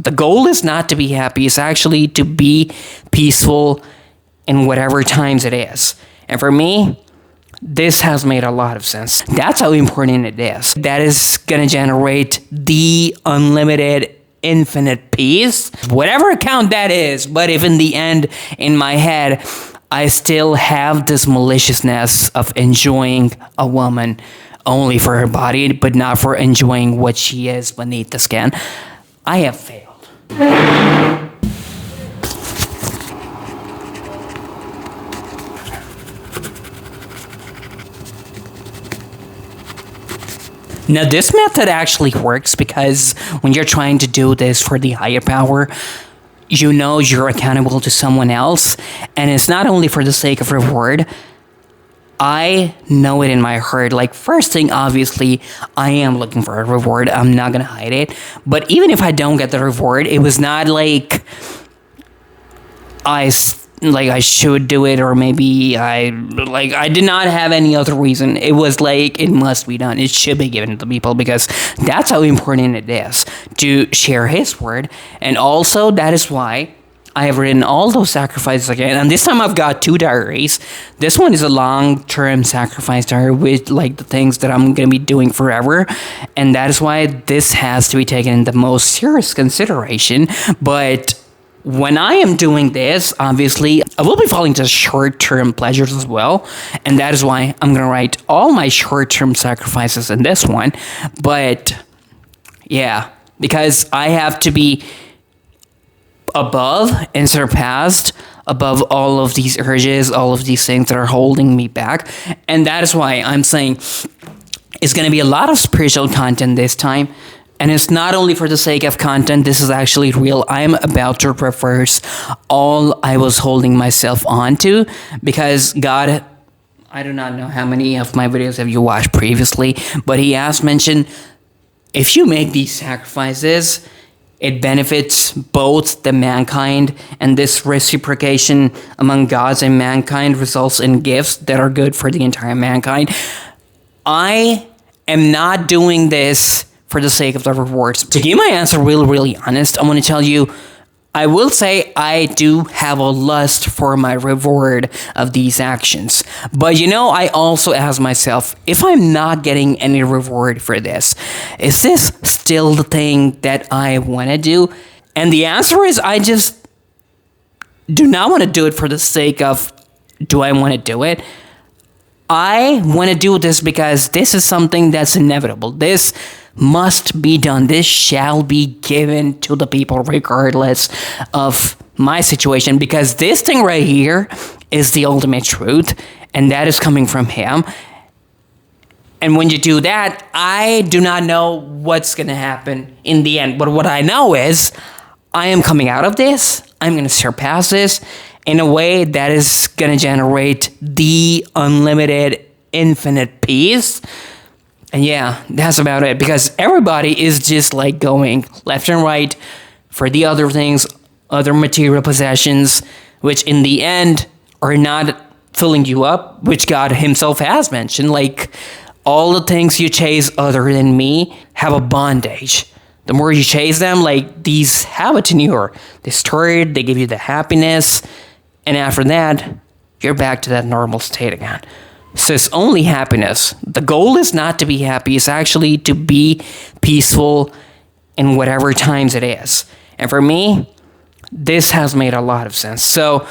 The goal is not to be happy, it's actually to be peaceful in whatever times it is. And for me, this has made a lot of sense. That's how important it is. That is going to generate the unlimited, infinite peace, whatever account that is. But if in the end, in my head, I still have this maliciousness of enjoying a woman only for her body, but not for enjoying what she is beneath the skin, I have failed. Now, this method actually works because when you're trying to do this for the higher power, you know you're accountable to someone else, and it's not only for the sake of reward. I know it in my heart. Like, first thing, obviously, I am looking for a reward. I'm not gonna hide it. But even if I don't get the reward, it was not like I should do it, or maybe I did not have any other reason. It was like, it must be done. It should be given to the people, because that's how important it is to share his word. And also, that is why I have written all those sacrifices again. And this time I've got 2 diaries. This one is a long-term sacrifice diary with like the things that I'm going to be doing forever. And that is why this has to be taken in the most serious consideration. But when I am doing this, obviously, I will be falling to short-term pleasures as well. And that is why I'm going to write all my short-term sacrifices in this one. But yeah, because I have to be above and surpassed above all of these urges, all of these things that are holding me back. And that is why I'm saying it's going to be a lot of spiritual content this time. And it's not only for the sake of content, this is actually real. I'm about to reverse all I was holding myself onto, because God, I do not know how many of my videos have you watched previously, but he has mentioned, if you make these sacrifices, it benefits both the mankind, and this reciprocation among gods and mankind results in gifts that are good for the entire mankind. I am not doing this for the sake of the rewards. To give my answer really honest, I'm going to tell you, I will say I do have a lust for my reward of these actions. But I also ask myself, if I'm not getting any reward for this, is this still the thing that I want to do? And the answer is, I just do not want to do it for the sake of, do I want to do it? I want to do this because this is something that's inevitable. This must be done. This shall be given to the people regardless of my situation, because this thing right here is the ultimate truth, and that is coming from him. And when you do that, I do not know what's going to happen in the end. But what I know is I am coming out of this. I'm going to surpass this in a way that is going to generate the unlimited, infinite peace. And yeah, that's about it, because everybody is just like going left and right for the other things, other material possessions, which in the end are not filling you up, which God himself has mentioned. Like, all the things you chase other than me have a bondage. The more you chase them, like, these habits in you are destroyed, they give you the happiness, and after that, you're back to that normal state again. So it's only happiness. The goal is not to be happy. It's actually to be peaceful in whatever times it is. And for me, this has made a lot of sense. So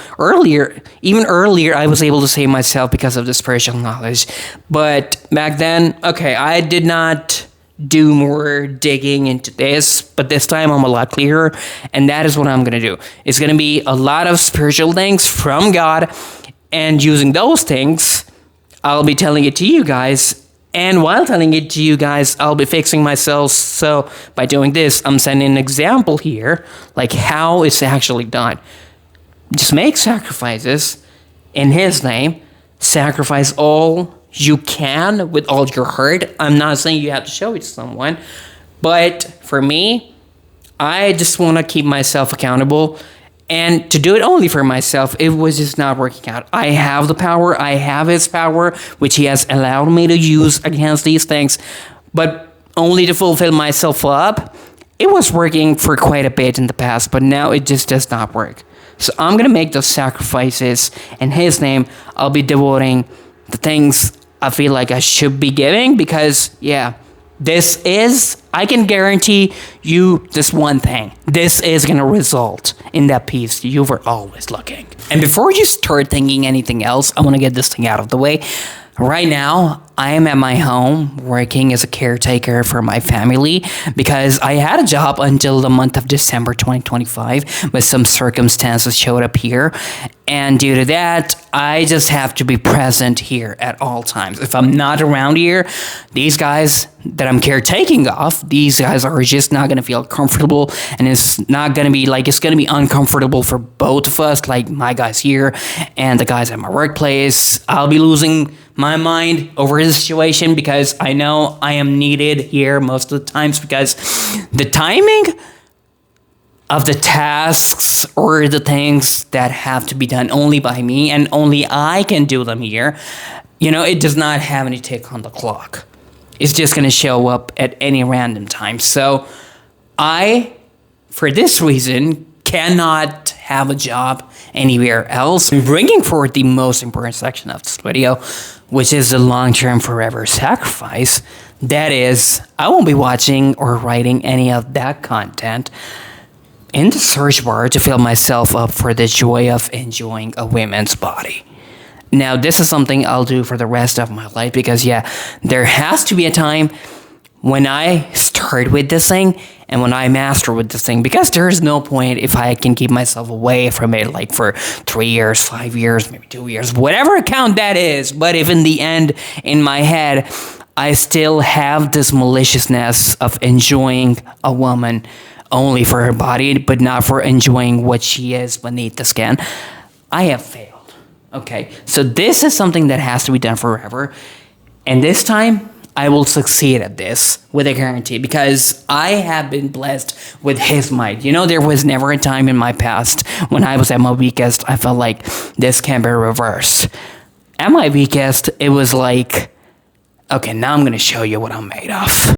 even earlier, I was able to save myself because of the spiritual knowledge. But back then, okay, I did not do more digging into this, but this time I'm a lot clearer. And that is what I'm going to do. It's going to be a lot of spiritual things from God. And using those things, I'll be telling it to you guys, and while telling it to you guys, I'll be fixing myself. So by doing this, I'm sending an example here, like how it's actually done. Just make sacrifices in his name. Sacrifice all you can with all your heart. I'm not saying you have to show it to someone, but for me, I just want to keep myself accountable. And to do it only for myself, it was just not working out. I have the power. I have his power, which he has allowed me to use against these things. But only to fulfill myself up, it was working for quite a bit in the past, but now it just does not work. So I'm going to make those sacrifices. In His name, I'll be devoting the things I feel like I should be giving because, yeah, I can guarantee you this one thing. This is going to result in that peace you were always looking. And before you start thinking anything else, I want to get this thing out of the way. Right now, I am at my home working as a caretaker for my family because I had a job until the month of December 2025, but some circumstances showed up here. And due to that, I just have to be present here at all times. If I'm not around here, these guys that I'm caretaking of, these guys are just not going to feel comfortable. And it's not going to be like, it's going to be uncomfortable for both of us, like my guys here and the guys at my workplace. I'll be losing my mind over the situation because I know I am needed here most of the times because the timing of the tasks or the things that have to be done only by me and only I can do them here, it does not have any tick on the clock. It's just going to show up at any random time. So I, for this reason, cannot have a job anywhere else. I'm bringing forward the most important section of this video, which is the long-term forever sacrifice. That is, I won't be watching or writing any of that content in the search bar to fill myself up for the joy of enjoying a woman's body. Now, this is something I'll do for the rest of my life because, there has to be a time when I start with this thing and when I master with this thing, because there's no point if I can keep myself away from it like for 3 years, 5 years, maybe 2 years, whatever account that is. But if in the end, in my head, I still have this maliciousness of enjoying a woman only for her body, but not for enjoying what she is beneath the skin, I have failed. Okay, so this is something that has to be done forever. And this time, I will succeed at this with a guarantee because I have been blessed with His might. There was never a time in my past when I was at my weakest, I felt like this can be reversed. At my weakest, it was like, okay, now I'm going to show you what I'm made of.